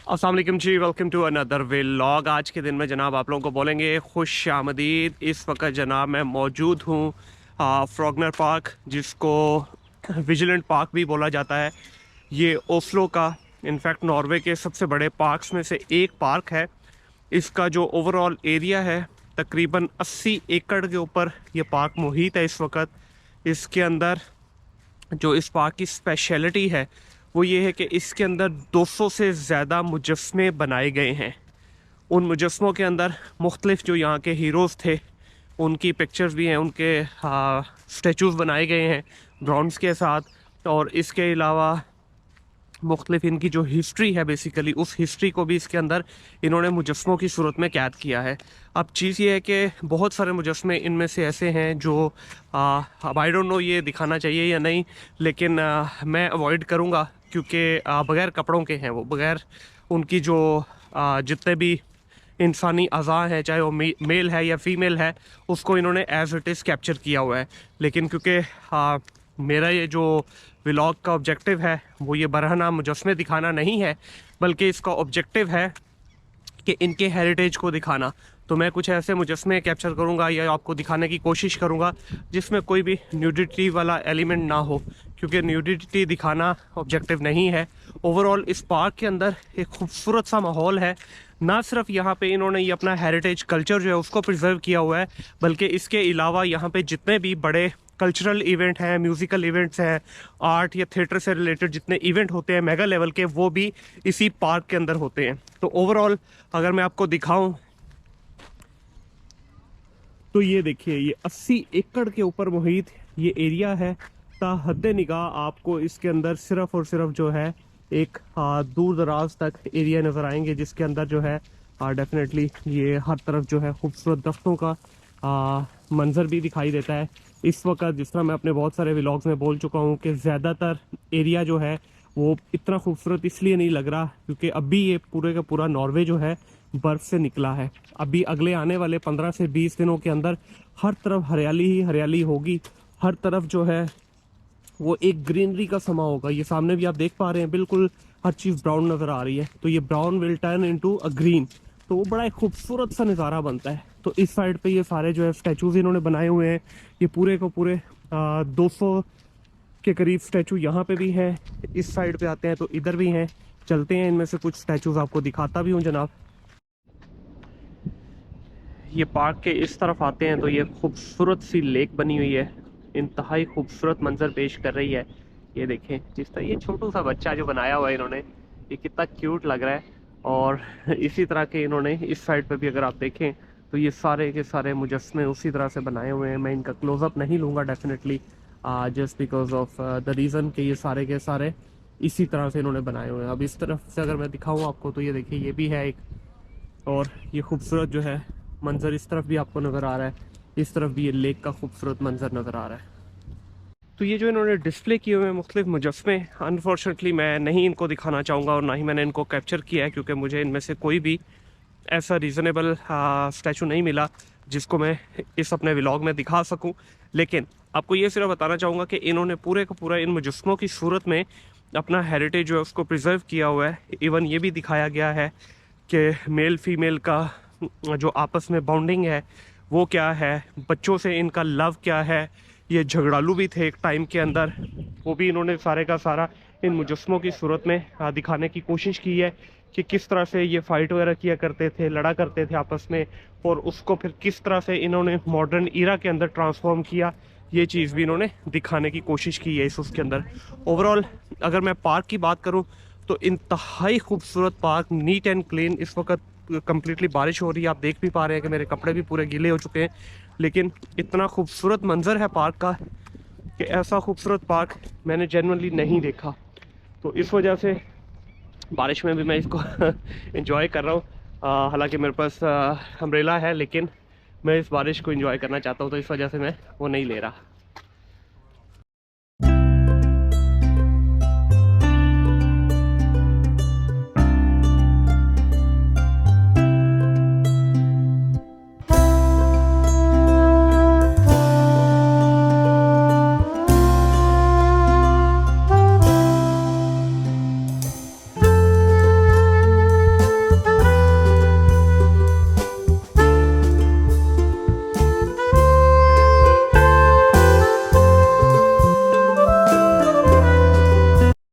अस्सलाम वालेकुम जी, welcome to another vlog. आज के दिन में जनाब आप लोगों को बोलेंगे खुश आमदीद। इस वक्त जनाब मैं मौजूद हूँ फ्रॉगनर पार्क, जिसको विजिलेंट पार्क भी बोला जाता है। ये ओस्लो का इनफैक्ट नॉर्वे के सबसे बड़े पार्क्स में से एक पार्क है। इसका जो ओवरऑल एरिया है तकरीबन 80 एकड़ के ऊपर ये पार्क मुहित है इस वक्त। इसके अंदर जो इस पार्क की स्पेशलिटी है वो ये है कि इसके अंदर 200 से ज़्यादा मुजस्मे बनाए गए हैं। उन मुजस्मों के अंदर मुख्तलिफ जो यहाँ के हीरोज़ थे उनकी पिक्चर्स भी हैं, उनके स्टैचूज़ बनाए गए हैं ब्रॉन्ज़ के साथ। और इसके अलावा मुख्तलिफ इनकी जो हिस्ट्री है, बेसिकली उस हिस्ट्री को भी इसके अंदर इन्होंने मुजस्मों की सूरत में कैद किया है। अब चीज़ ये है कि बहुत सारे मुजस्मे इनमें से ऐसे हैं जो अब आई डोंट नो ये दिखाना चाहिए या नहीं, लेकिन मैं अवॉइड करूँगा क्योंकि बग़ैर कपड़ों के हैं वो, बग़ैर उनकी जो जितने भी इंसानी अज़ा हैं, चाहे वो मेल है या फीमेल है, उसको इन्होंने एज इट इज़ कैप्चर किया हुआ है। लेकिन क्योंकि मेरा ये जो व्लॉग का ऑब्जेक्टिव है वो ये बरहना मुजस्मे दिखाना नहीं है, बल्कि इसका ऑब्जेक्टिव है कि इनके हेरिटेज को दिखाना। तो मैं कुछ ऐसे मुजस्मे कैप्चर करूँगा या आपको दिखाने की कोशिश करूँगा जिसमें कोई भी न्यूडिटी वाला एलिमेंट ना हो, क्योंकि न्यूडिटी दिखाना ऑब्जेक्टिव नहीं है। ओवरऑल इस पार्क के अंदर एक खूबसूरत सा माहौल है। ना सिर्फ यहाँ पे इन्होंने ये अपना हेरिटेज कल्चर जो है उसको प्रिजर्व किया हुआ है, बल्कि इसके अलावा यहाँ पे जितने भी बड़े कल्चरल इवेंट हैं, म्यूज़िकल इवेंट्स हैं, आर्ट या थिएटर से रिलेटेड जितने इवेंट होते हैं मेगा लेवल के, वो भी इसी पार्क के अंदर होते हैं। तो ओवरऑल अगर मैं आपको दिखाऊं तो ये देखिए, ये 80 एकड़ के ऊपर मुहित ये एरिया है। ताहद्दे निगाह आपको इसके अंदर सिर्फ और सिर्फ जो है एक दूर दराज तक एरिया नज़र आएंगे, जिसके अंदर जो है डेफिनेटली ये हर तरफ जो है खूबसूरत दरख्तों का मंजर भी दिखाई देता है। इस वक्त जिस तरह मैं अपने बहुत सारे व्लॉग्स में बोल चुका हूँ कि ज़्यादातर एरिया जो है वो इतना खूबसूरत इसलिए नहीं लग रहा क्योंकि अभी ये पूरे का पूरा नॉर्वे जो है बर्फ़ से निकला है। अभी अगले आने वाले 15 से 20 दिनों के अंदर हर तरफ हरियाली ही हरियाली होगी। हर तरफ जो है वो एक ग्रीनरी का समा होगा। ये सामने भी आप देख पा रहे हैं, बिल्कुल हर चीज़ ब्राउन नज़र आ रही है। तो ये brown will turn into a green, तो वो बड़ा एक खूबसूरत सा नज़ारा बनता है। तो इस साइड पे ये सारे जो है स्टैचूज़ इन्होंने बनाए हुए हैं। ये पूरे को पूरे 200 के करीब स्टैचू यहाँ पे भी हैं। इस साइड पे आते हैं तो इधर भी हैं। चलते हैं, इनमें से कुछ स्टैचूज़ आपको दिखाता भी हूँ जनाब। ये पार्क के इस तरफ आते हैं तो ये खूबसूरत सी लेक बनी हुई है, इंतहाई खूबसूरत मंजर पेश कर रही है। ये देखें, जिस तरह ये छोटू सा बच्चा जो बनाया हुआ है इन्होंने, ये कितना क्यूट लग रहा है। और इसी तरह के इन्होंने इस साइड पे भी अगर आप देखें तो ये सारे के सारे मुजस्मे उसी तरह से बनाए हुए हैं। मैं इनका क्लोजअप नहीं लूँगा definitely, just because of the reason कि ये सारे के सारे इसी तरह से इन्होंने बनाए हुए हैं। अब इस तरफ से अगर मैं दिखाऊँ आपको तो ये देखिए, ये भी है एक, और ये खूबसूरत जो है मंजर इस तरफ भी आपको नज़र आ रहा है। इस तरफ भी ये लेक का खूबसूरत मंजर नज़र आ रहा है। तो ये जो इन्होंने डिस्प्ले किए हुए हैं मुख्तलिफ मुजस्मे, अनफॉर्चुनेटली मैं नहीं इनको दिखाना चाहूँगा और ना ही मैंने इनको कैप्चर किया है, क्योंकि मुझे इनमें से कोई भी ऐसा रीज़नेबल स्टैचू नहीं मिला जिसको मैं इस अपने व्लॉग में दिखा सकूं। लेकिन आपको ये सिर्फ बताना चाहूँगा कि इन्होंने पूरे का पूरा इन मुजस्मों की सूरत में अपना हेरिटेज जो है उसको प्रिजर्व किया हुआ है। इवन ये भी दिखाया गया है कि मेल फीमेल का जो आपस में बॉन्डिंग है वो क्या है, बच्चों से इनका लव क्या है। ये झगड़ालू भी थे एक टाइम के अंदर, वो भी इन्होंने सारे का सारा इन मुजस्मों की सूरत में दिखाने की कोशिश की है कि किस तरह से ये फाइट वगैरह किया करते थे, लड़ा करते थे आपस में, और उसको फिर किस तरह से इन्होंने मॉडर्न ईरा के अंदर ट्रांसफॉर्म किया। ये चीज़ भी इन्होंने दिखाने की कोशिश की है इस उसके अंदर। ओवरऑल अगर मैं पार्क की बात करूँ तो इंतहाई खूबसूरत पार्क, नीट एंड क्लीन। इस वक्त कम्प्लीटली बारिश हो रही है, आप देख भी पा रहे हैं कि मेरे कपड़े भी पूरे गीले हो चुके हैं, लेकिन इतना खूबसूरत मंजर है पार्क का कि ऐसा खूबसूरत पार्क मैंने जेन्युइनली नहीं देखा। तो इस वजह से बारिश में भी मैं इसको एंजॉय कर रहा हूँ। हालांकि मेरे पास अम्ब्रेला है, लेकिन मैं इस बारिश को एंजॉय करना चाहता हूँ, तो इस वजह से मैं वो नहीं ले रहा।